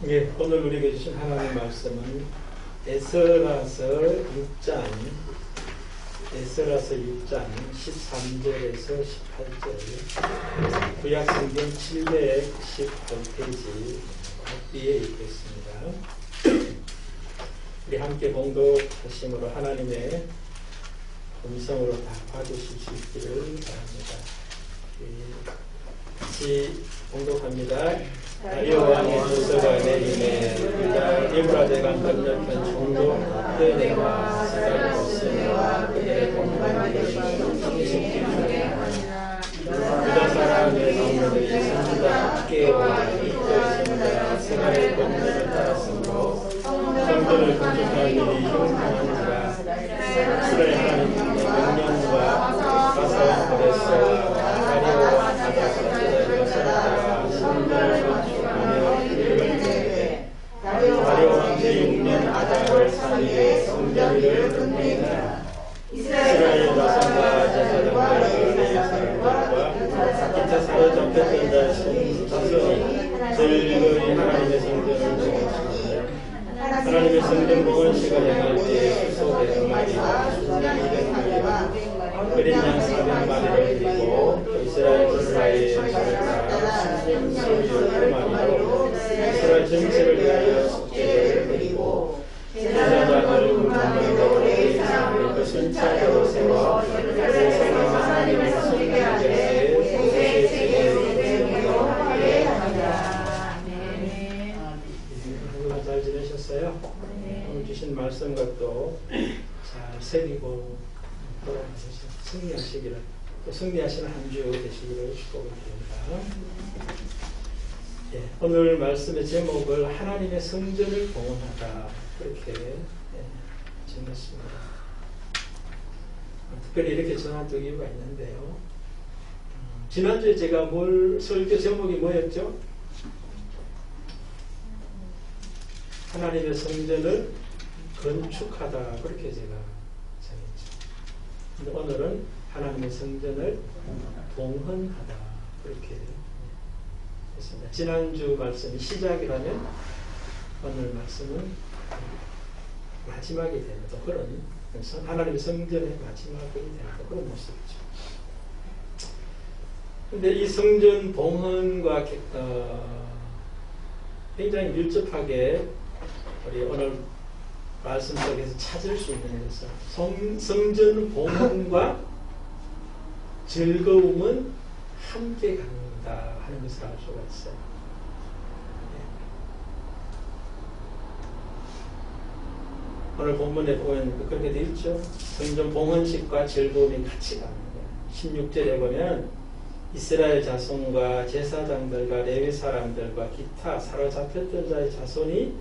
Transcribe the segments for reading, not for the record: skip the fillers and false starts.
예, 오늘 우리에게 주신 하나님의 말씀은 에스라서 6장 13절에서 18절 구약성경 718페이지 앞뒤에 있겠습니다. 우리 함께 봉독하심으로 하나님의 음성으로 다 봐주실 수 있기를 바랍니다. 같이 봉독합니다. 다리오 왕의 조서가 내림에 유다 에브라데강 건너편 종로 그네와 시달이 없으며 그의 공간들이 성식지 중에 유다 사람의 성들이 선주다 학계와 이끌선자 이스라엘 권력을 따랐으므로 성전을 건축하는 일이 흉흉하니라. 이스라엘 하나님의 명령과 가사와 고레스와 다리오와 아다사들의 여성들과 신들을 건축하며 이름을 내게 다리오 왕 제6년 아달월 3일에 성전을 건축하니라. 이스라엘 여성과 제사장과 레위 사람들과 기타 사로잡혔던 자손이 저희의 하나님의 성전을 봉헌시키며 하나님의 성전 봉헌식을 행할 때에 수소 100마리와 수송이 100마리와 어린 양 400마리를 드리고 이스라엘 전사의 절을 따라 순수를 10마리로 이스라엘 전체를 위하여 속죄를 드리고 제사장을 공평하고 레위 사람을 그 순찰로 세워 세상의 하나님의 성전에 모세의 제사로 하게 하니라. 잘 지내셨어요? 오늘 주신 말씀과 또 잘 새기고 돌아가셔서 승리하시기를, 또 승리하시는 한 주 되시기를 축복드립니다. 예, 오늘 말씀의 제목을 하나님의 성전을 봉헌하다 그렇게 정했습니다. 특별히 이렇게 정한 이유가 있는데요. 지난주에 제가 설교 제목이 뭐였죠? 하나님의 성전을 건축하다 그렇게 제가 정했죠. 근데 오늘은 하나님의 성전을 봉헌하다 그렇게 했습니다. 지난주 말씀이 시작이라면 오늘 말씀은 마지막이 되는 또 그런 하나님의 성전의 마지막이 되는 또 그런 모습이죠. 근데 이 성전 봉헌과 굉장히 밀접하게 우리 오늘 말씀 속에서 찾을 수 있는 것은 성전 봉헌과 즐거움은 함께 간다 하는 것을 알 수가 있어요. 오늘 본문에 보면 그렇게 되어 있죠. 성전 봉헌식과 즐거움이 같이 갑니다. 16절에 보면 이스라엘 자손과 제사장들과 레위 사람들과 기타 사로잡혔던 자의 자손이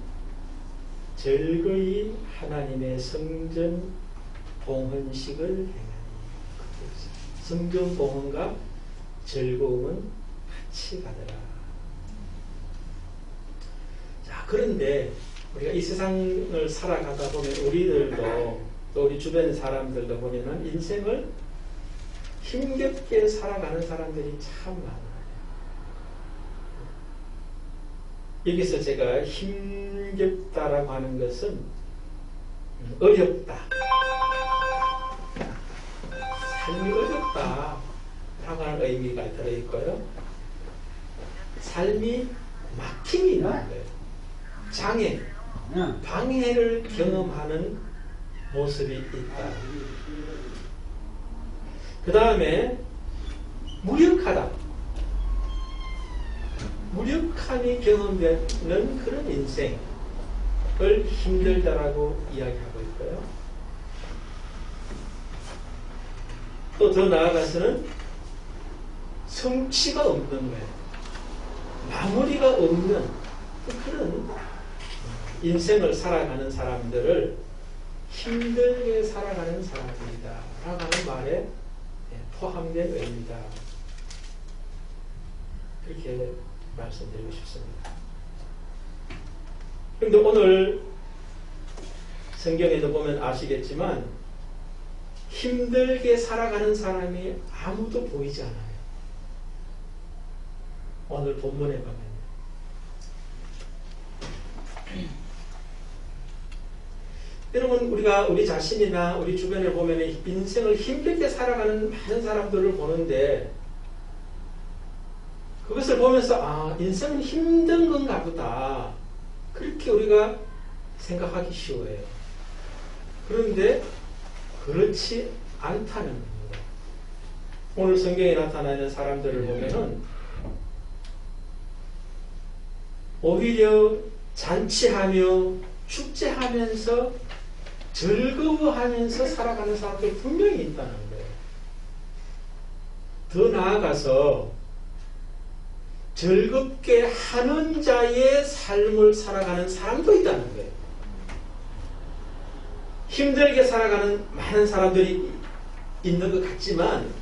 즐거이 하나님의 성전 봉헌식을 행하니. 성전 봉헌과 즐거움은 같이 가더라. 자, 그런데 우리가 이 세상을 살아가다 보면 우리들도 또 우리 주변 사람들도 보면은 인생을 힘겹게 살아가는 사람들이 참 많아요. 여기서 제가 힘겹다라고 하는 것은 어렵다, 삶이 어렵다 라고 하는 의미가 들어있고요. 삶이 막힘이 있는 거예요. 장애, 방해를 경험하는 모습이 있다. 그 다음에 무력하다. 무력함이 경험되는 그런 인생을 힘들다라고 이야기하고 있고요. 또 더 나아가서는 성취가 없는 거예요. 마무리가 없는 그런 인생을 살아가는 사람들을 힘들게 살아가는 사람들이다 라고 하는 말에 포함된 의미다. 그렇게 말씀드리고 싶습니다. 그런데 오늘 성경에도 보면 아시겠지만 힘들게 살아가는 사람이 아무도 보이지 않아요. 오늘 본문에 보면 여러분 우리가 우리 자신이나 우리 주변에 보면 인생을 힘들게 살아가는 많은 사람들을 보는데 그것을 보면서 아 인생은 힘든 건가 보다 그렇게 우리가 생각하기 쉬워요. 그런데 그렇지 않다는 겁니다. 오늘 성경에 나타나는 사람들을 보면은 오히려 잔치하며 축제하면서 즐거워하면서 살아가는 사람들이 분명히 있다는 거예요. 더 나아가서 즐겁게 하는 자의 삶을 살아가는 사람도 있다는 거예요. 힘들게 살아가는 많은 사람들이 있는 것 같지만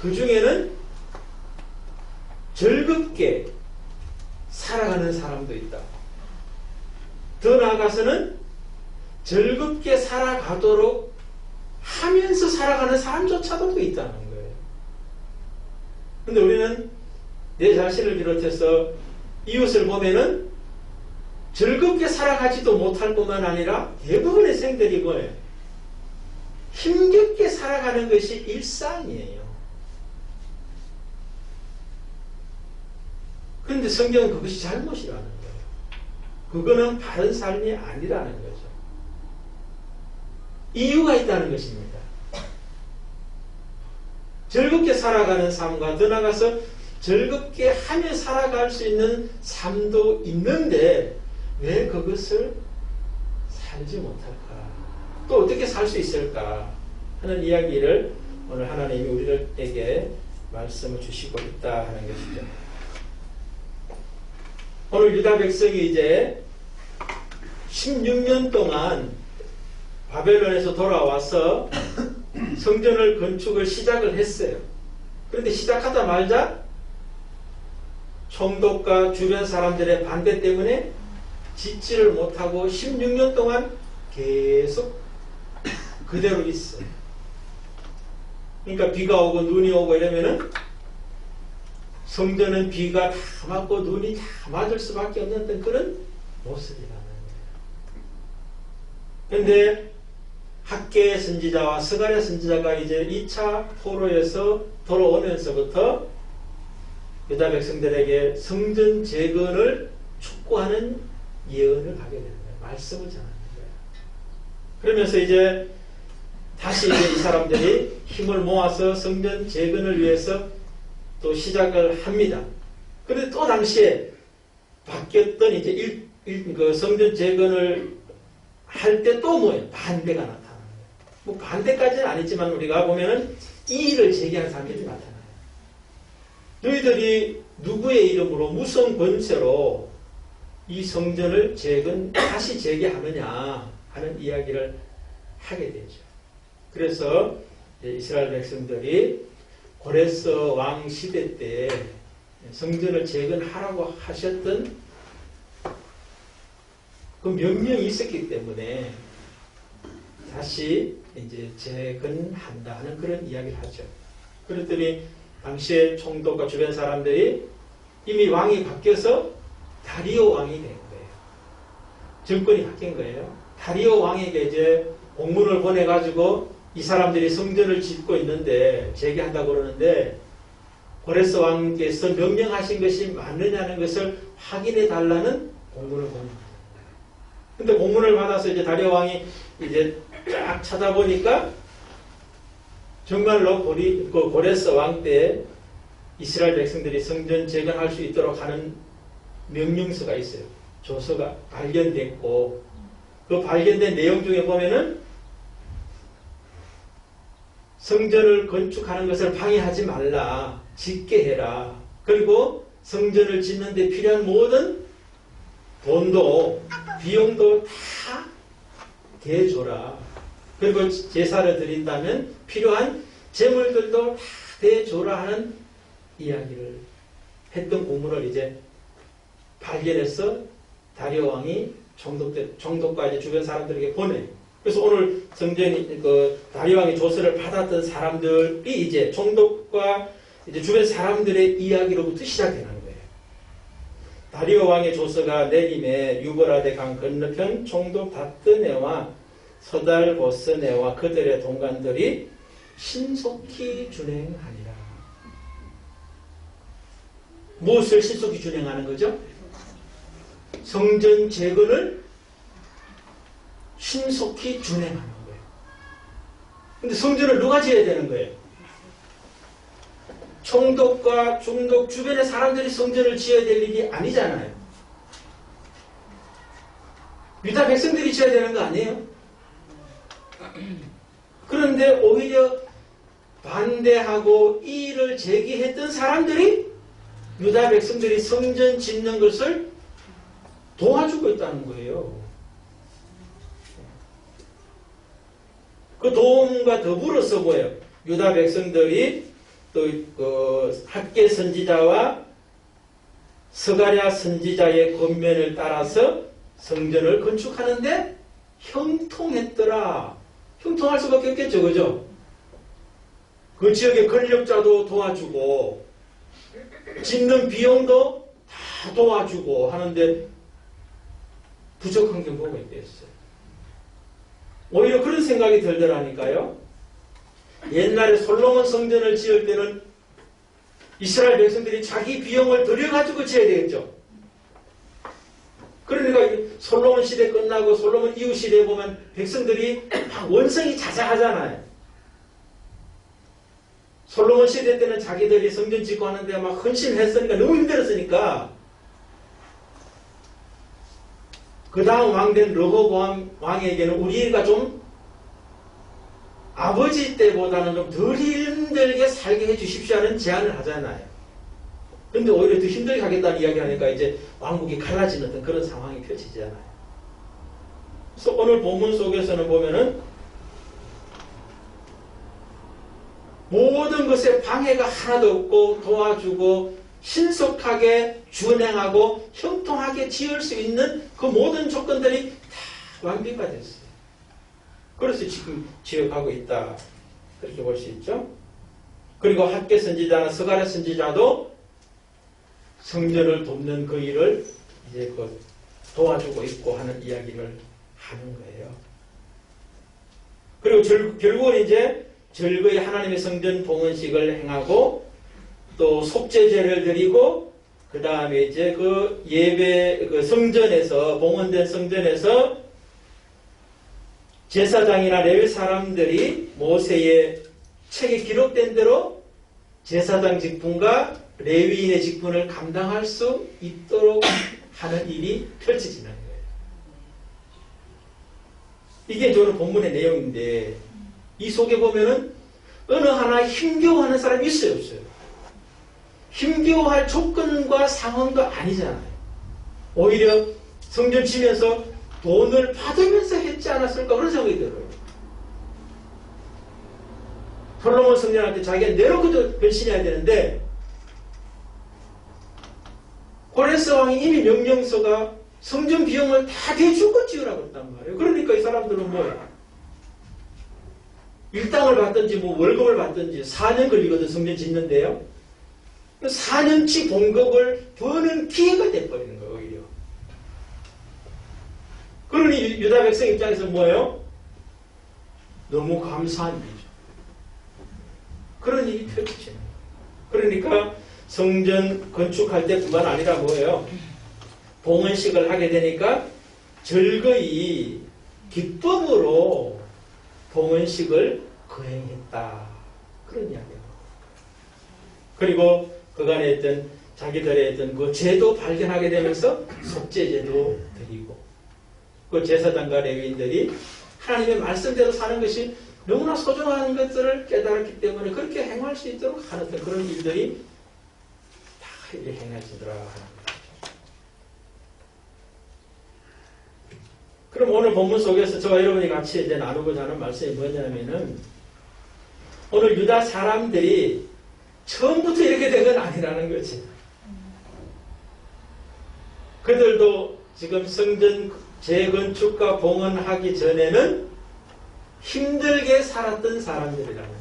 그 중에는 즐겁게 살아가는 사람도 있다. 더 나아가서는 즐겁게 살아가도록 하면서 살아가는 사람조차도 있다는 거예요. 그런데 우리는 내 자신을 비롯해서 이웃을 보면은 즐겁게 살아가지도 못할 뿐만 아니라 대부분의 생들이 뭐예요? 힘겹게 살아가는 것이 일상이에요. 그런데 성경은 그것이 잘못이라는 거예요. 그거는 바른 삶이 아니라는 거죠. 이유가 있다는 것입니다. 즐겁게 살아가는 삶과 더 나아가서 즐겁게 하며 살아갈 수 있는 삶도 있는데 왜 그것을 살지 못할까? 또 어떻게 살 수 있을까? 하는 이야기를 오늘 하나님이 우리에게 말씀을 주시고 있다 하는 것이죠. 오늘 유다 백성이 이제 16년 동안 바벨론에서 돌아와서 성전을 건축을 시작을 했어요. 그런데 시작하자마자 총독과 주변 사람들의 반대 때문에 짓지를 못하고 16년 동안 계속 그대로 있어요. 그러니까 비가 오고 눈이 오고 이러면은 성전은 비가 다 맞고 눈이 다 맞을 수밖에 없는 그런 모습이라는 거예요. 그런데 학개 선지자와 스가랴 선지자가 이제 2차 포로에서 돌아오면서부터 유다 백성들에게 성전 재건을 촉구하는 예언을 하게 되는 거예요. 말씀을 전하는 거예요. 그러면서 이제 다시 이제 이 사람들이 힘을 모아서 성전 재건을 위해서 또 시작을 합니다. 그런데 또 당시에 바뀌었던 이제 그 성전 재건을 할 때 또 뭐예요? 반대가 나타나는 거예요. 뭐 반대까지는 아니지만 우리가 보면은 이의를 제기하는 사람들이 나타나요. 너희들이 누구의 이름으로 무슨 권세로 이 성전을 다시 재개하느냐 하는 이야기를 하게 되죠. 그래서 이스라엘 백성들이 고레스 왕 시대 때 성전을 재건하라고 하셨던 그 명령이 있었기 때문에 다시 이제 재건한다 하는 그런 이야기를 하죠. 그랬더니 당시에 총독과 주변 사람들이 이미 왕이 바뀌어서 다리오 왕이 된 거예요. 정권이 바뀐 거예요. 다리오 왕에게 이제 공문을 보내가지고 이 사람들이 성전을 짓고 있는데 재개한다고 그러는데 고레스 왕께서 명령하신 것이 맞느냐는 것을 확인해 달라는 공문을 보냅니다. 근데 공문을 받아서 이제 다리오 왕이 이제 쫙 찾아보니까 정말로 그 고레스 왕 때 이스라엘 백성들이 성전 재건할 수 있도록 하는 명령서가 있어요. 조서가 발견됐고 그 발견된 내용 중에 보면은 성전을 건축하는 것을 방해하지 말라. 짓게 해라. 그리고 성전을 짓는 데 필요한 모든 돈도 비용도 다 대줘라. 그리고 제사를 드린다면 필요한 재물들도 다 대줘라 하는 이야기를 했던 공문을 이제 발견해서 다리오 왕이 총독과 이제 주변 사람들에게 보내. 그래서 오늘 성전이 다리오 왕의 조서를 받았던 사람들이 이제 총독과 이제 주변 사람들의 이야기로부터 시작되는 거예요. 다리오 왕의 조서가 내림에 유브라데 강 건너편 총독 다뜨네와 서달 보스네와 그들의 동관들이 신속히 준행하니라. 무엇을 신속히 준행하는 거죠? 성전 재건을 신속히 준행하는 거예요. 근데 성전을 누가 지어야 되는 거예요? 총독과 중독 주변의 사람들이 성전을 지어야 될 일이 아니잖아요. 유다 백성들이 지어야 되는 거 아니에요? 그런데 오히려 반대하고 이 일을 제기했던 사람들이 유다 백성들이 성전 짓는 것을 도와주고 있다는 거예요. 그 도움과 더불어서 뭐예요? 유다 백성들이 또 그 학개 선지자와 스가랴 선지자의 권면을 따라서 성전을 건축하는데 형통했더라. 형통할 수밖에 없겠죠, 그죠? 그 지역의 권력자도 도와주고 짓는 비용도 다 도와주고 하는데 부족한 게 뭐가 있겠어요? 오히려 그런 생각이 들더라니까요. 옛날에 솔로몬 성전을 지을 때는 이스라엘 백성들이 자기 비용을 들여가지고 지어야 되겠죠. 그러니까 솔로몬 시대 끝나고 솔로몬 이후 시대에 보면 백성들이 막 원성이 자자하잖아요. 솔로몬 시대 때는 자기들이 성전 짓고 하는데 막 헌신했으니까 너무 힘들었으니까 그 다음 왕된 르호보암 왕에게는 우리가 좀 아버지 때보다는 좀 덜 힘들게 살게 해주십시오 하는 제안을 하잖아요. 근데 오히려 더 힘들게 하겠다는 이야기를 하니까 이제 왕국이 갈라지는 어떤 그런 상황이 펼치잖아요. 그래서 오늘 본문 속에서는 보면은 모든 것에 방해가 하나도 없고 도와주고 신속하게 준행하고 형통하게 지을 수 있는 그 모든 조건들이 다 완비가 됐어요. 그래서 지금 지어가고 있다. 그렇게 볼 수 있죠. 그리고 학개 선지자나 스가랴 선지자도 성전을 돕는 그 일을 이제 도와주고 있고 하는 이야기를 하는 거예요. 그리고 결국은 이제 절거히 하나님의 성전 봉헌식을 행하고 또 속죄제를 드리고 그 다음에 이제 그 예배 그 성전에서 봉헌된 성전에서 제사장이나 레위 사람들이 모세의 책에 기록된 대로 제사장 직분과 레위인의 직분을 감당할 수 있도록 하는 일이 펼쳐지는 거예요. 이게 저는 본문의 내용인데 이 속에 보면은 어느 하나 힘겨워하는 사람이 있어요, 없어요? 힘겨워할 조건과 상황도 아니잖아요. 오히려 성전 지면서 돈을 받으면서 했지 않았을까 그런 생각이 들어요. 솔로몬 성전한테 자기가 내놓고도 변신해야 되는데 고레스 왕이 이미 명령서가 성전 비용을 다 대주고 지으라고 했단 말이에요. 그러니까 이 사람들은 뭐야? 일당을 받든지 뭐 월급을 받든지 4년 걸리거든 성전 짓는데요. 4년치 봉급을 버는 기회가 돼버리는 거예요. 오히려. 그러니 유다 백성 입장에서 뭐예요? 너무 감사한 일이죠. 그런 일이 펼쳐지는 거예요. 그러니까 성전 건축할 때 뿐만 아니라 뭐예요? 봉헌식을 하게 되니까 절거히 기쁨으로 봉헌식을 거행했다. 그런 이야기예요. 그리고 그간에 있던 자기들의 어떤 그 죄도 발견하게 되면서 속죄제도 드리고 그 제사장과 레위인들이 하나님의 말씀대로 사는 것이 너무나 소중한 것들을 깨달았기 때문에 그렇게 행할 수 있도록 하는 그런 일들이 다 이렇게 행해지더라 하는 거죠. 그럼 오늘 본문 속에서 저와 여러분이 같이 이제 나누고자 하는 말씀이 뭐냐면은 오늘 유다 사람들이 처음부터 이렇게 된 건 아니라는 거지. 그들도 지금 성전 재건축과 봉헌하기 전에는 힘들게 살았던 사람들이라는 거예요.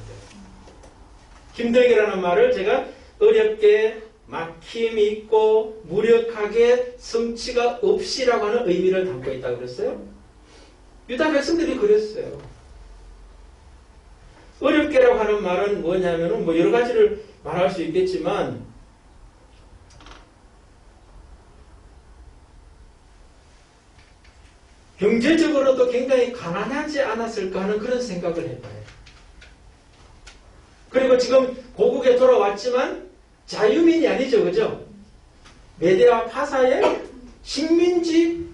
힘들게라는 말을 제가 어렵게 막힘이 있고 무력하게 성취가 없이라고 하는 의미를 담고 있다고 그랬어요. 유다 백성들이 그랬어요. 어렵게라고 하는 말은 뭐냐면은 뭐 여러 가지를 말할 수 있겠지만 경제적으로도 굉장히 가난하지 않았을까 하는 그런 생각을 해봐요. 그리고 지금 고국에 돌아왔지만 자유민이 아니죠. 그죠? 메대와 파사의 식민지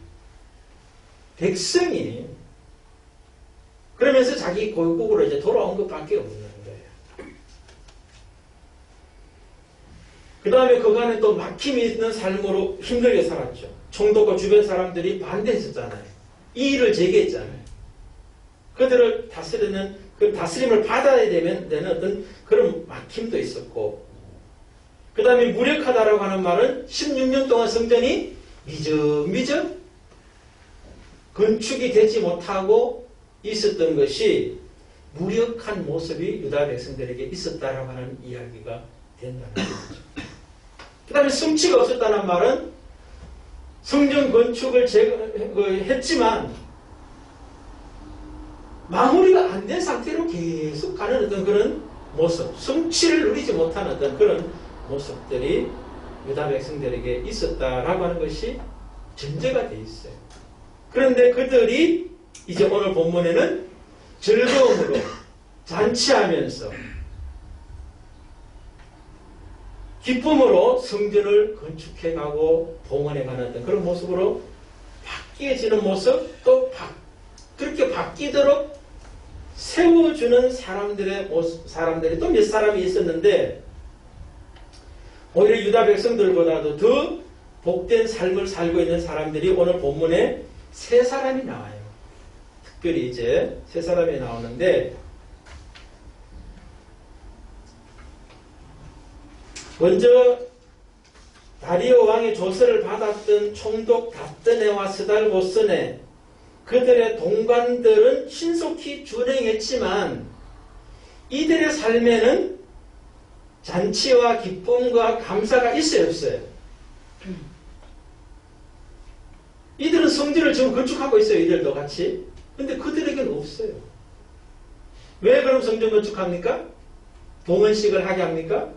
백성이 그러면서 자기 고국으로 이제 돌아온 것밖에 없는 거예요. 그 다음에 그간에 또 막힘이 있는 삶으로 힘들게 살았죠. 총독과 주변 사람들이 반대했었잖아요. 이의를 제기했잖아요. 그들을 다스리는 그 다스림을 받아야 되는 어떤 그런 막힘도 있었고, 그 다음에 무력하다라고 하는 말은 16년 동안 성전이 미적미적 건축이 되지 못하고 있었던 것이 무력한 모습이 유다 백성들에게 있었다라고 하는 이야기가 된다는 거죠. 그 다음에 성취가 없었다는 말은 성전 건축을 했지만 마무리가 안 된 상태로 계속 가는 어떤 그런 모습, 성취를 누리지 못한 어떤 그런 모습들이 유다 백성들에게 있었다라고 하는 것이 전제가 되어 있어요. 그런데 그들이 이제 오늘 본문에는 즐거움으로 잔치하면서 기쁨으로 성전을 건축해가고 봉헌해가는 어떤 그런 모습으로 바뀌어지는 모습, 또 그렇게 바뀌도록 세워주는 사람들이 또 몇 사람이 있었는데, 오히려 유다 백성들보다도 더 복된 삶을 살고 있는 사람들이 오늘 본문에 세 사람이 나와요. 특별히 이제 세 사람이 나오는데, 먼저 다리오 왕의 조서를 받았던 총독 답드네와 스달보스네, 그들의 동관들은 신속히 준행했지만 이들의 삶에는 잔치와 기쁨과 감사가 있어요, 없어요? 이들은 성전을 지금 건축하고 있어요, 이들도 같이. 근데 그들에게는 없어요. 왜 그럼 성전 건축합니까? 봉헌식을 하게 합니까?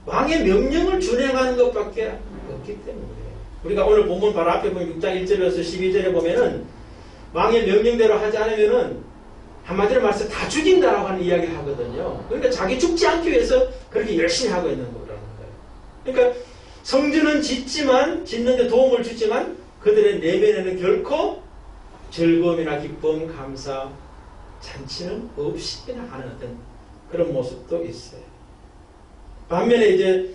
왕의 명령을 준행하는 것밖에 없기 때문에. 우리가 오늘 본문 바로 앞에 보면 6장 1절에서 12절에 보면은 왕의 명령대로 하지 않으면은 한마디로 말해서 다 죽인다라고 하는 이야기를 하거든요. 그러니까 자기 죽지 않기 위해서 그렇게 열심히 하고 있는 거라는 거예요. 그러니까 성전은 짓는데 도움을 주지만 그들의 내면에는 결코 즐거움이나 기쁨, 감사, 잔치는 없이나 하는 어떤 그런 모습도 있어요. 반면에 이제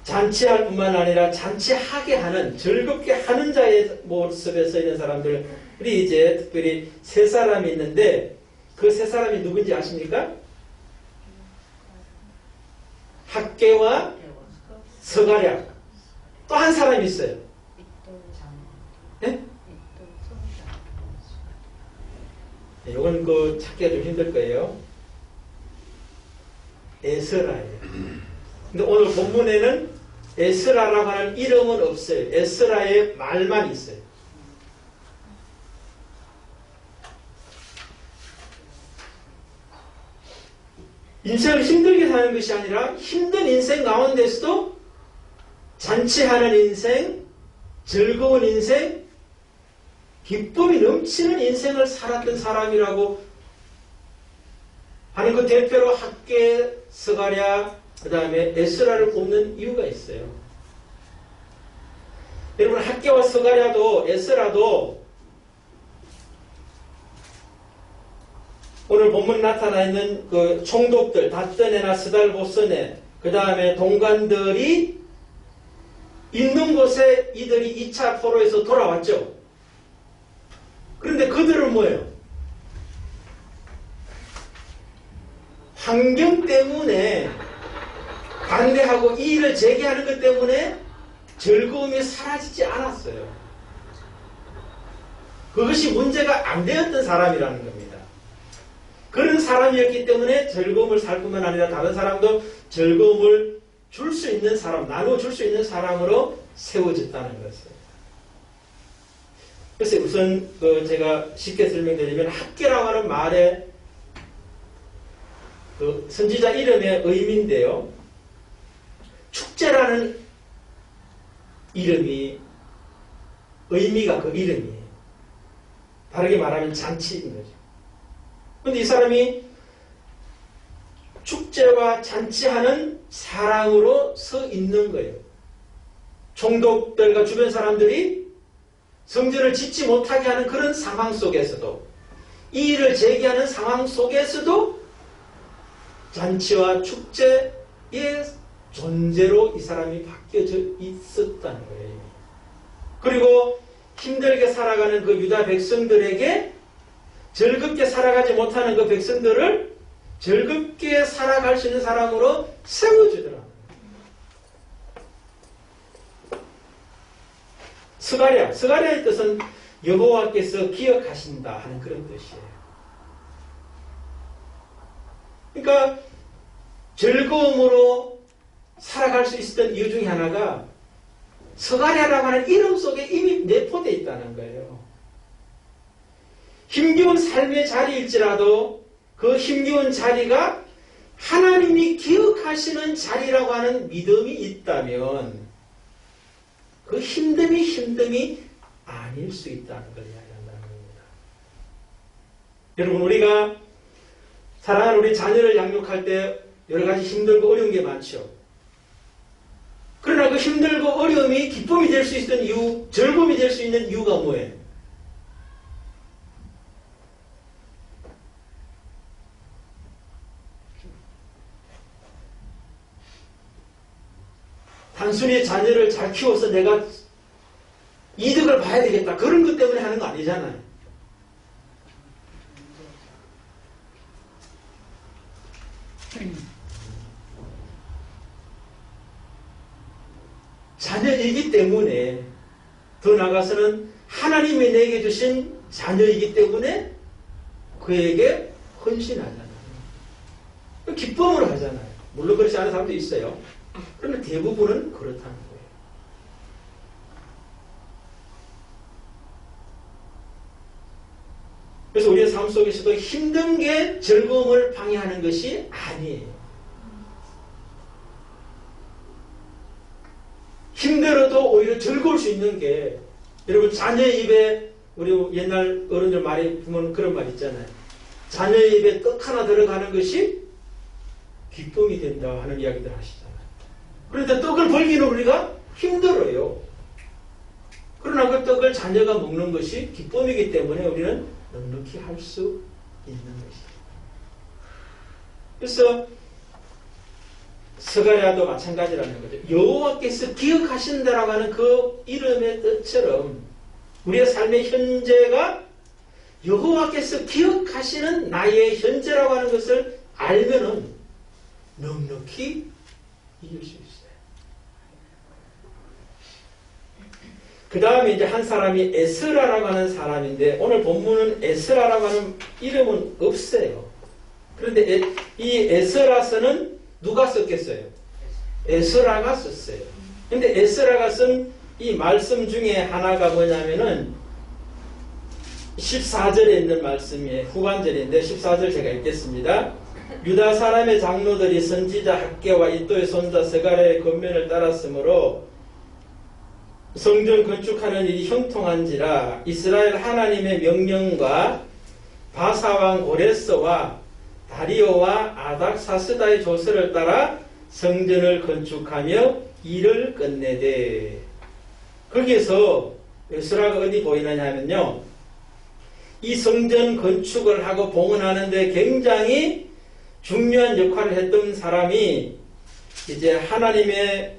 잔치할 뿐만 아니라 잔치하게 하는, 즐겁게 하는 자의 모습에 서 있는 사람들이 이제 특별히 세 사람이 있는데, 그 세 사람이 누군지 아십니까? 학개와 스가랴. 또 한 사람이 있어요. 네? 이건 찾기가 좀 힘들 거예요. 에스라예요. 근데 오늘 본문에는 에스라라고 하는 이름은 없어요. 에스라의 말만 있어요. 인생을 힘들게 사는 것이 아니라 힘든 인생 가운데서도 잔치하는 인생, 즐거운 인생, 기쁨이 넘치는 인생을 살았던 사람이라고 하는 그 대표로 학개, 스가랴, 그 다음에 에스라를 꼽는 이유가 있어요. 여러분, 학개와 스가랴도 에스라도 오늘 본문에 나타나 있는 그 총독들, 답드네나 스달보스네, 그 다음에 동관들이 있는 곳에 이들이 2차 포로에서 돌아왔죠. 그런데 그들은 뭐예요? 환경 때문에 반대하고 이의를 제기하는 것 때문에 즐거움이 사라지지 않았어요. 그것이 문제가 안 되었던 사람이라는 겁니다. 그런 사람이었기 때문에 즐거움을 살 뿐만 아니라 다른 사람도 즐거움을 줄 수 있는 사람, 나눠줄 수 있는 사람으로 세워졌다는 것을. 그래서 우선 제가 쉽게 설명드리면 학계라고 하는 말의 그 선지자 이름의 의미인데요. 축제라는 이름이 의미가 그 이름이에요. 다르게 말하면 잔치인 거죠. 그런데 이 사람이 축제와 잔치하는 사랑으로 서 있는 거예요. 총독들과 주변 사람들이 성전을 짓지 못하게 하는 그런 상황 속에서도, 이 일을 제기하는 상황 속에서도 잔치와 축제의 존재로 이 사람이 바뀌어져 있었다는 거예요. 그리고 힘들게 살아가는 그 유다 백성들에게 즐겁게 살아가지 못하는 그 백성들을 즐겁게 살아갈 수 있는 사람으로 세워주더라. 스가랴의 뜻은 여호와께서 기억하신다 하는 그런 뜻이에요. 그러니까 즐거움으로 살아갈 수 있었던 이유 중에 하나가 스가랴라고 하는 이름 속에 이미 내포되어 있다는 거예요. 힘겨운 삶의 자리일지라도 그 힘겨운 자리가 하나님이 기억하시는 자리라고 하는 믿음이 있다면 그 힘듦이 아닐 수 있다는 걸 이야기한다는 겁니다. 여러분, 우리가 사랑하는 우리 자녀를 양육할 때 여러 가지 힘들고 어려운 게 많죠. 그러나 그 힘들고 어려움이 기쁨이 될 수 있는 이유, 즐거움이 될 수 있는 이유가 뭐예요? 단순히 자녀를 잘 키워서 내가 이득을 봐야 되겠다, 그런 것 때문에 하는 거 아니잖아요. 자녀이기 때문에, 더 나아가서는 하나님이 내게 주신 자녀이기 때문에 그에게 헌신하잖아요. 기쁨으로 하잖아요. 물론 그렇지 않은 사람도 있어요. 그러나 대부분은 그렇다는 거예요. 그래서 우리의 삶 속에서도 힘든 게 즐거움을 방해하는 것이 아니에요. 힘들어도 오히려 즐거울 수 있는 게, 여러분, 자녀의 입에, 우리 옛날 어른들 말이 보면 그런 말 있잖아요. 자녀의 입에 떡 하나 들어가는 것이 기쁨이 된다 하는 이야기들 하시잖아요. 그런데 떡을 벌기는 우리가 힘들어요. 그러나 그 떡을 자녀가 먹는 것이 기쁨이기 때문에 우리는 넉넉히 할 수 있는 것이에요. 그래서 스가랴도 마찬가지라는 거죠. 여호와께서 기억하신다라고 하는 그 이름의 뜻처럼 우리의 삶의 현재가 여호와께서 기억하시는 나의 현재라고 하는 것을 알면은 넉넉히 이길 수 있어요. 그 다음에 이제 한 사람이 에스라라고 하는 사람인데, 오늘 본문은 에스라라고 하는 이름은 없어요. 그런데 이 에스라서는 누가 썼겠어요? 에스라가 썼어요. 근데 에스라가 쓴 이 말씀 중에 하나가 뭐냐면은 14절에 있는 말씀이에요. 후반절인데 14절 제가 읽겠습니다. 유다 사람의 장로들이 선지자 학개와 이또의 손자 스가랴의 권면을 따랐으므로 성전 건축하는 일이 형통한지라 이스라엘 하나님의 명령과 바사왕 고레스와 다리오와 아닥사스다의 조서를 따라 성전을 건축하며 일을 끝내되. 거기에서 에스라가 어디 보이느냐 하면요, 이 성전 건축을 하고 봉헌하는 데 굉장히 중요한 역할을 했던 사람이 이제 하나님의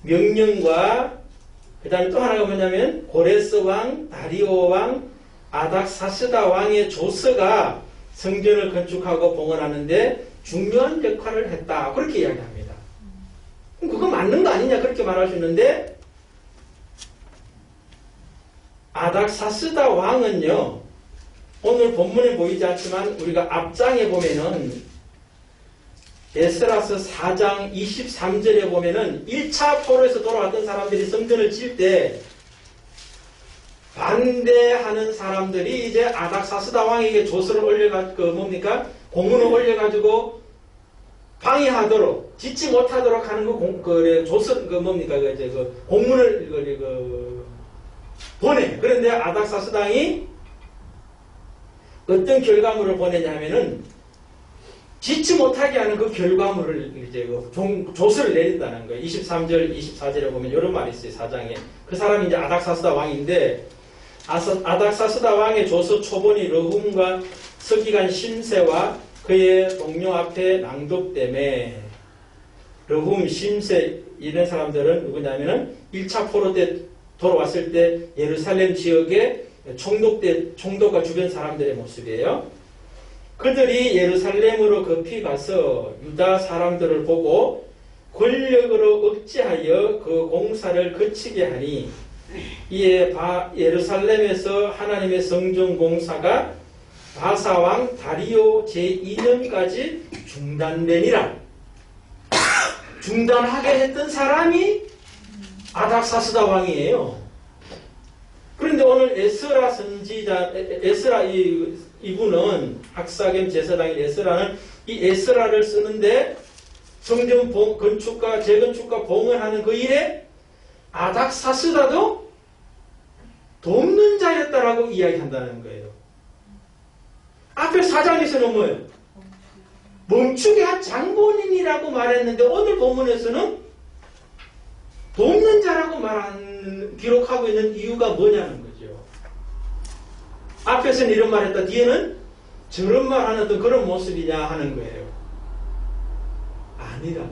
명령과 그 다음에 또 하나가 뭐냐면 고레스 왕, 다리오 왕, 아닥사스다 왕의 조서가 성전을 건축하고 봉헌하는데 중요한 역할을 했다, 그렇게 이야기합니다. 그럼 그거 맞는 거 아니냐 그렇게 말할 수 있는데, 아닥사스다 왕은요, 오늘 본문에 보이지 않지만 우리가 앞장에 보면은 에스라서 4장 23절에 보면은 1차 포로에서 돌아왔던 사람들이 성전을 질 때 반대하는 사람들이 이제 아닥사스다 왕에게 조서를 뭡니까? 공문을 올려가지고 방해하도록, 짓지 못하도록 하는 조서, 뭡니까? 공문을, 보내. 그런데 아닥사스 왕이 어떤 결과물을 보내냐면은, 짓지 못하게 하는 그 결과물을 이제 조서를 내린다는 거예요. 23절, 24절에 보면 이런 말이 있어요. 4장에. 그 사람이 이제 아닥사스다 왕인데, 아닥사스다 왕의 조서 초본이 르훔과 서기관 심세와 그의 동료 앞에 낭독되매, 르훔, 심세 이런 사람들은 누구냐면은 1차 포로 때 돌아왔을 때 예루살렘 지역의 총독과 주변 사람들의 모습이에요. 그들이 예루살렘으로 급히 가서 유다 사람들을 보고 권력으로 억제하여 그 공사를 그치게 하니, 이에 예루살렘에서 하나님의 성전 공사가 바사왕 다리오 제2년까지 중단되니라. 중단하게 했던 사람이 아닥사스다 왕이에요. 그런데 오늘 에스라 선지자, 에스라 이분은 학사 겸 제사장인 에스라는 이 에스라를 쓰는데 성전 건축과 재건축과 봉헌하는 그 일에 아닥사스다도 돕는 자였다라고 이야기한다는 거예요. 앞에 4장에서는 뭐예요? 멈추게 한 장본인이라고 말했는데 오늘 본문에서는 돕는 자라고 기록하고 있는 이유가 뭐냐는 거죠. 앞에서는 이런 말 했다, 뒤에는 저런 말 하는 어떤 그런 모습이냐 하는 거예요. 아니라.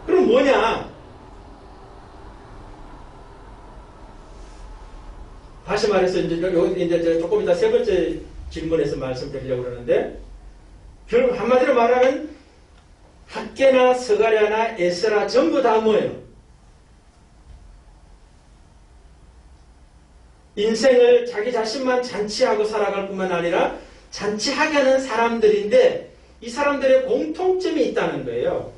그럼 뭐냐? 다시 말해서 이제 조금 이따 세 번째 질문에서 말씀드리려고 그러는데, 한마디로 말하면 학개나 스가랴나 에스라 전부 다 뭐예요? 인생을 자기 자신만 잔치하고 살아갈 뿐만 아니라 잔치하게 하는 사람들인데, 이 사람들의 공통점이 있다는 거예요.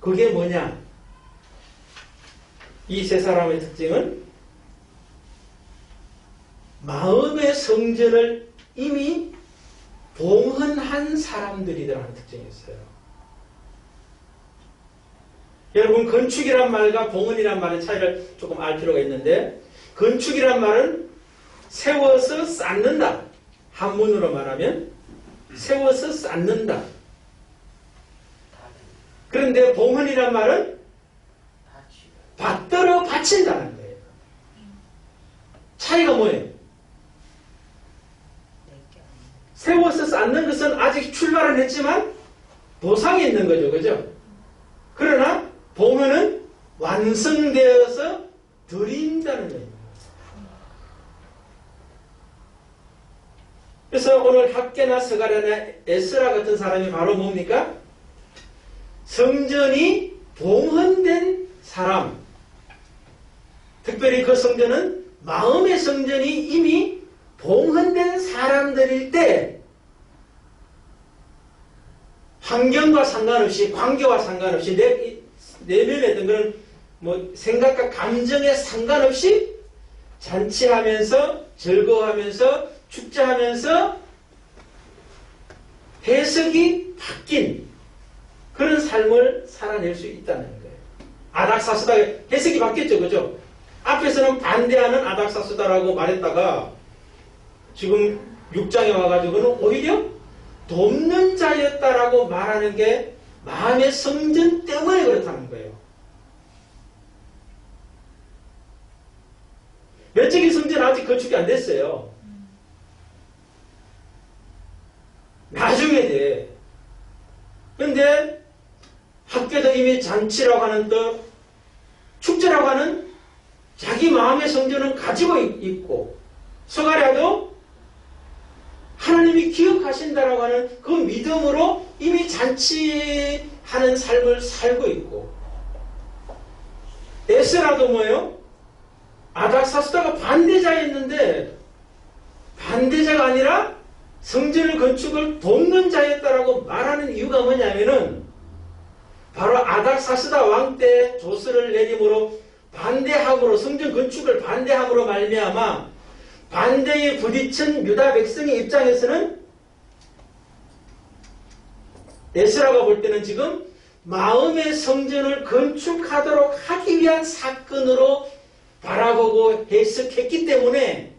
그게 뭐냐? 이 세 사람의 특징은 마음의 성전을 이미 봉헌한 사람들이라는 특징이 있어요. 여러분, 건축이란 말과 봉헌이란 말의 차이를 조금 알 필요가 있는데, 건축이란 말은 세워서 쌓는다. 한문으로 말하면 세워서 쌓는다. 그런데 봉헌이란 말은 받들어 바친다는 거예요. 차이가 뭐예요? 세워서 쌓는 것은 아직 출발은 했지만 보상이 있는 거죠. 그죠? 그러나 봉헌은 완성되어서 드린다는 거예요. 그래서 오늘 학개나 스가랴나 에스라 같은 사람이 바로 뭡니까? 성전이 봉헌된 사람, 특별히 그 성전은 마음의 성전이 이미 봉헌된 사람들일 때, 환경과 상관없이, 관계와 상관없이, 내면의 어떤 그런 생각과 감정에 상관없이 잔치하면서 즐거워하면서 축제하면서 해석이 바뀐 그런 삶을 살아낼 수 있다는 거예요. 아닥사스다, 해석이 바뀌었죠. 그죠? 앞에서는 반대하는 아닥사스다라고 말했다가 지금 6장에 와가지고는 오히려 돕는 자였다라고 말하는 게 마음의 성전 때문에 그렇다는 거예요. 외적인 성전은 아직 건축이 안 됐어요. 나중에 돼. 그런데 학교도 이미 잔치라고 하는 뜻, 축제라고 하는 자기 마음의 성전은 가지고 있고, 스가랴도 하나님이 기억하신다라고 하는 그 믿음으로 이미 잔치하는 삶을 살고 있고, 에스라도 뭐예요? 아닥사스다가 반대자였는데 반대자가 아니라 성전을 건축을 돕는 자였다라고 말하는 이유가 뭐냐면은 바로 아닥사스다 왕 때 조서를 내림으로 반대함으로 성전 건축을 반대함으로 말미암아 반대에 부딪힌 유다 백성의 입장에서는 에스라가 볼 때는 지금 마음의 성전을 건축하도록 하기 위한 사건으로 바라보고 해석했기 때문에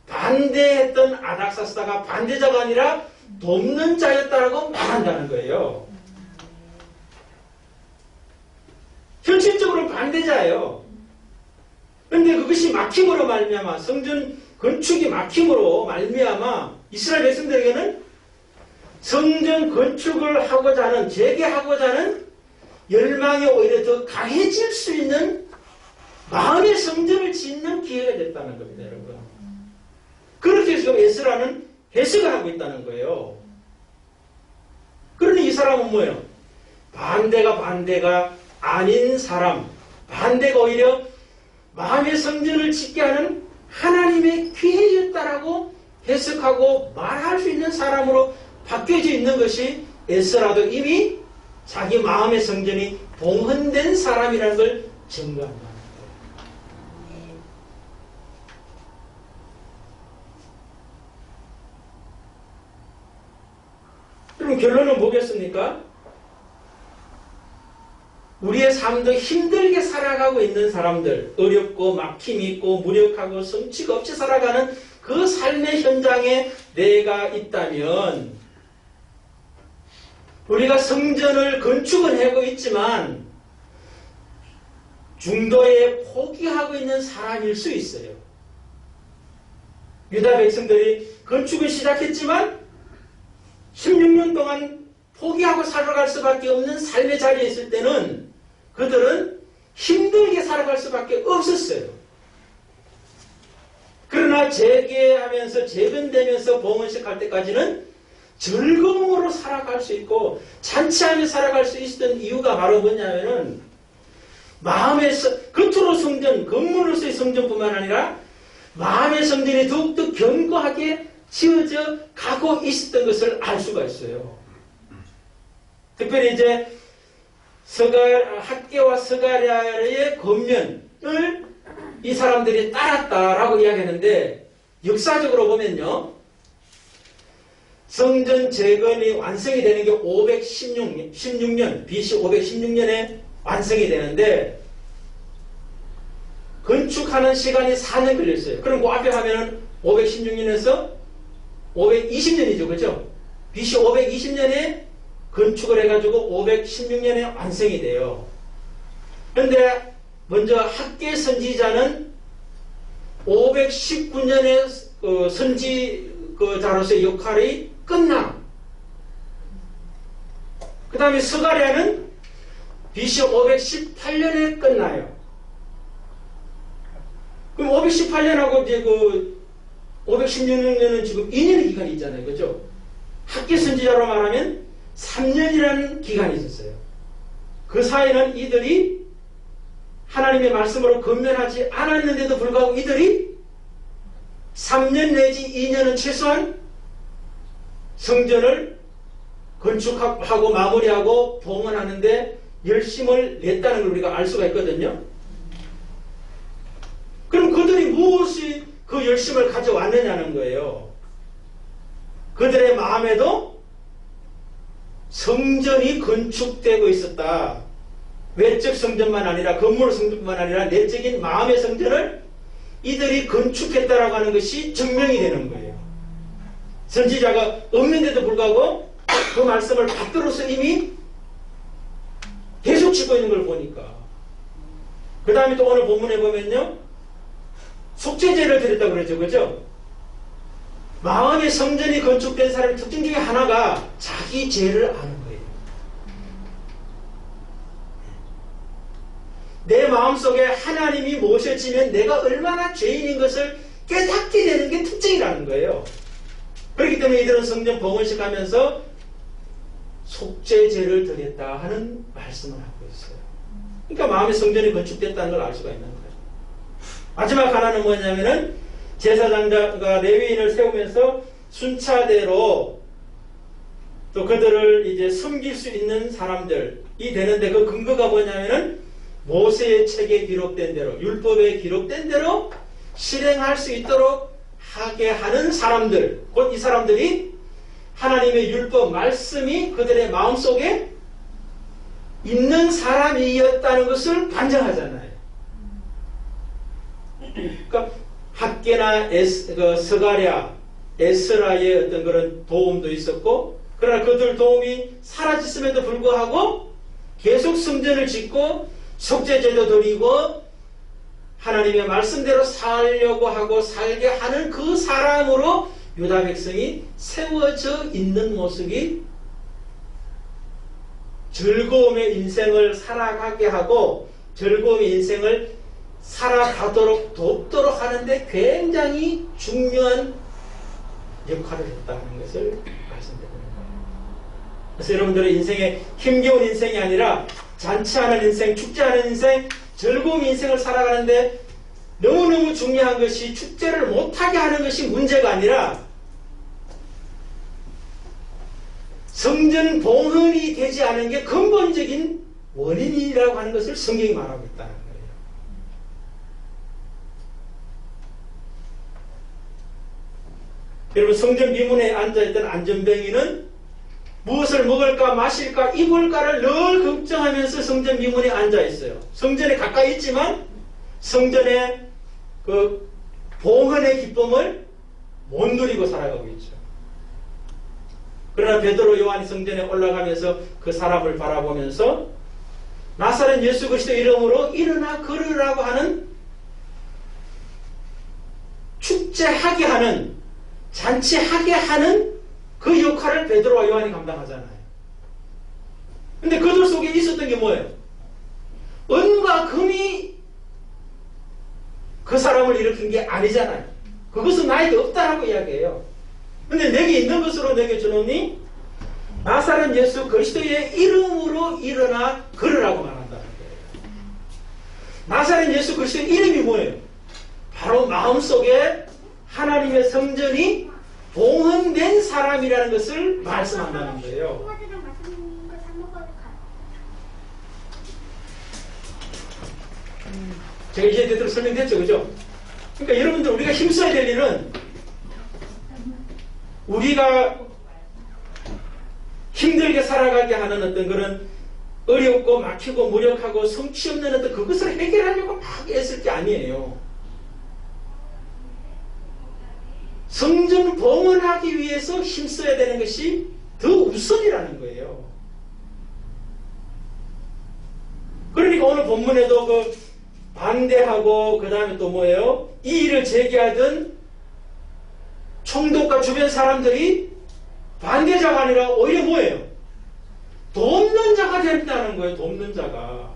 반대했던 아닥사스다가 반대자가 아니라 돕는 자였다라고 말한다는 거예요. 현실적으로 반대자예요. 그런데 그것이 막힘으로 말미암아 성전 건축이 막힘으로 말미암아 이스라엘 백성들에게는 성전 건축을 하고자 하는 재개하고자 하는 열망이 오히려 더 강해질 수 있는 마음의 성전을 짓는 기회가 됐다는 겁니다, 여러분. 그렇게 지금 에스라는 해석을 하고 있다는 거예요. 그러니 이 사람은 뭐예요? 반대가 아닌 사람, 반대가 오히려 마음의 성전을 짓게 하는 하나님의 기회였다라고 해석하고 말할 수 있는 사람으로 바뀌어져 있는 것이 에스라도 이미 자기 마음의 성전이 봉헌된 사람이라는 걸 증거한다. 그럼 결론은 뭐겠습니까? 우리의 삶도 힘들게 살아가고 있는 사람들, 어렵고 막힘이 있고 무력하고 성취가 없이 살아가는 그 삶의 현장에 내가 있다면 우리가 성전을 건축은 하고 있지만 중도에 포기하고 있는 사람일 수 있어요. 유다 백성들이 건축을 시작했지만 16년 동안 포기하고 살아갈 수밖에 없는 삶의 자리에 있을 때는 그들은 힘들게 살아갈 수밖에 없었어요. 그러나 재개하면서 재건되면서 봉헌식 할 때까지는 즐거움으로 살아갈 수 있고 잔치하며 살아갈 수 있었던 이유가 바로 뭐냐면은 마음의 겉으로 성전, 건물로서의 성전뿐만 아니라 마음의 성전이 더욱더 견고하게 지어져 가고 있었던 것을 알 수가 있어요. 특별히 이제 학개와 스가랴의 권면을 이 사람들이 따랐다라고 이야기하는데 역사적으로 보면요. 성전 재건이 완성이 되는 게 516년, BC 516년에 완성이 되는데 건축하는 시간이 4년 걸렸어요. 그럼 그 앞에 하면은 516년에서 520년이죠. 그죠? BC 520년에 건축을 해가지고 516년에 완성이 돼요. 그런데 먼저 학개 선지자는 519년에 선지자로서의 역할이 끝나. 그 다음에 스가랴는 BC 518년에 끝나요. 그럼 518년하고 이제 516년은 지금 2년의 기간이 있잖아요. 그죠? 학개 선지자로 말하면 3년이라는 기간이 있었어요. 그 사이는 이들이 하나님의 말씀으로 건면하지 않았는데도 불구하고 이들이 3년 내지 2년은 최소한 성전을 건축하고 마무리하고 봉헌하는데 열심을 냈다는 걸 우리가 알 수가 있거든요. 그럼 그들이 무엇이 그 열심을 가져왔느냐는 거예요. 그들의 마음에도 성전이 건축되고 있었다. 외적 성전만 아니라 건물 성전만 아니라 내적인 마음의 성전을 이들이 건축했다라고 하는 것이 증명이 되는 거예요. 선지자가 없는데도 불구하고 그 말씀을 받들어서 이미 계속 치고 있는 걸 보니까 그 다음에 또 오늘 본문에 보면요 속죄제를 드렸다고 그러죠. 그죠? 마음의 성전이 건축된 사람의 특징 중에 하나가 자기 죄를 아는 거예요. 내 마음속에 하나님이 모셔지면 내가 얼마나 죄인인 것을 깨닫게 되는 게 특징이라는 거예요. 그렇기 때문에 이들은 성전 봉헌식 하면서 속죄제를 드렸다 하는 말씀을 하고 있어요. 그러니까 마음의 성전이 건축됐다는 걸 알 수가 있는 거예요. 마지막 하나는 뭐냐면은 제사장과 레위인을 세우면서 순차대로 또 그들을 이제 섬길 수 있는 사람들이 되는데 그 근거가 뭐냐면은 모세의 책에 기록된 대로, 율법에 기록된 대로 실행할 수 있도록 하게 하는 사람들, 곧 이 사람들이 하나님의 율법 말씀이 그들의 마음속에 있는 사람이었다는 것을 반증하잖아요. 그러니까 학계나 스가랴, 에스라의 어떤 그런 도움도 있었고, 그러나 그들 도움이 사라졌음에도 불구하고 계속 성전을 짓고 속죄제도 드리고 하나님의 말씀대로 살려고 하고 살게 하는 그 사람으로 유다 백성이 세워져 있는 모습이 즐거움의 인생을 살아가게 하고 즐거움의 인생을 살아가도록 돕도록 하는데 굉장히 중요한 역할을 했다는 것을 말씀드립니다. 그래서 여러분들의 인생에 힘겨운 인생이 아니라 잔치하는 인생, 축제하는 인생, 즐거운 인생을 살아가는데 너무너무 중요한 것이 축제를 못하게 하는 것이 문제가 아니라 성전 봉헌이 되지 않은 게 근본적인 원인이라고 하는 것을 성경이 말하고 있다는 거예요. 여러분, 성전 비문에 앉아있던 안전뱅이는 무엇을 먹을까 마실까 입을까를 늘 걱정하면서 성전 비문에 앉아있어요. 성전에 가까이 있지만 성전의 그 봉헌의 기쁨을 못 누리고 살아가고 있죠. 그러나 베드로 요한이 성전에 올라가면서 그 사람을 바라보면서 나사렛 예수 그리스도 이름으로 일어나 걸으라고 하는 축제하게 하는 잔치하게 하는 그 역할을 베드로와 요한이 감당하잖아요. 근데 그들 속에 있었던 게 뭐예요? 은과 금이 그 사람을 일으킨 게 아니잖아요. 그것은 나에게 없다라고 이야기해요. 근데 내게 있는 것으로 내게 주노니 나사렛 예수 그리스도의 이름으로 일어나 걸으라고 말한다는 거예요. 나사렛 예수 그리스도의 이름이 뭐예요? 바로 마음속에 하나님의 성전이 봉헌된 사람이라는 것을 말씀한다는 거예요. 제가 이제 대대로 설명됐죠, 그죠? 그러니까 여러분들 우리가 힘써야 될 일은 우리가 힘들게 살아가게 하는 어떤 그런 어렵고 막히고 무력하고 성취 없는 어떤 그것을 해결하려고 막 애쓸 게 아니에요. 성전 봉헌하기 위해서 힘써야 되는 것이 더 우선이라는 거예요. 그러니까 오늘 본문에도 그 반대하고 그 다음에 또 뭐예요? 이 일을 제기하던 총독과 주변 사람들이 반대자가 아니라 오히려 뭐예요? 돕는 자가 됐다는 거예요. 돕는 자가.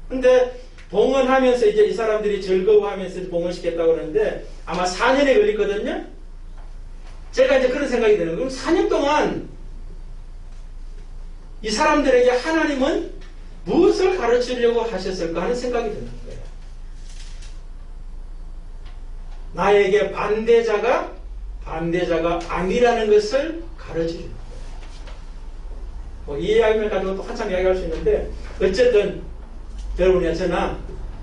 근데 봉헌하면서 이제 이 사람들이 즐거워하면서 봉헌시켰다고 그러는데 아마 4년에 걸렸거든요. 제가 이제 그런 생각이 드는 거예요. 그럼 4년 동안 이 사람들에게 하나님은 무엇을 가르치려고 하셨을까 하는 생각이 드는 거예요. 나에게 반대자가 아니라는 것을 가르치는 거예요. 뭐 이 이야기를 가지고 또 한참 이야기할 수 있는데 어쨌든 여러분이나 저나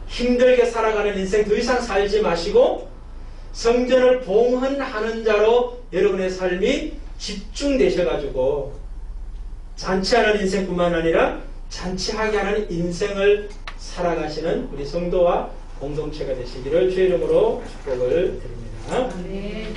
힘들게 살아가는 인생 더 이상 살지 마시고 성전을 봉헌하는 자로 여러분의 삶이 집중되셔가지고 잔치하는 인생뿐만 아니라 잔치하게 하는 인생을 살아가시는 우리 성도와 공동체가 되시기를 주의 이름으로 축복을 드립니다.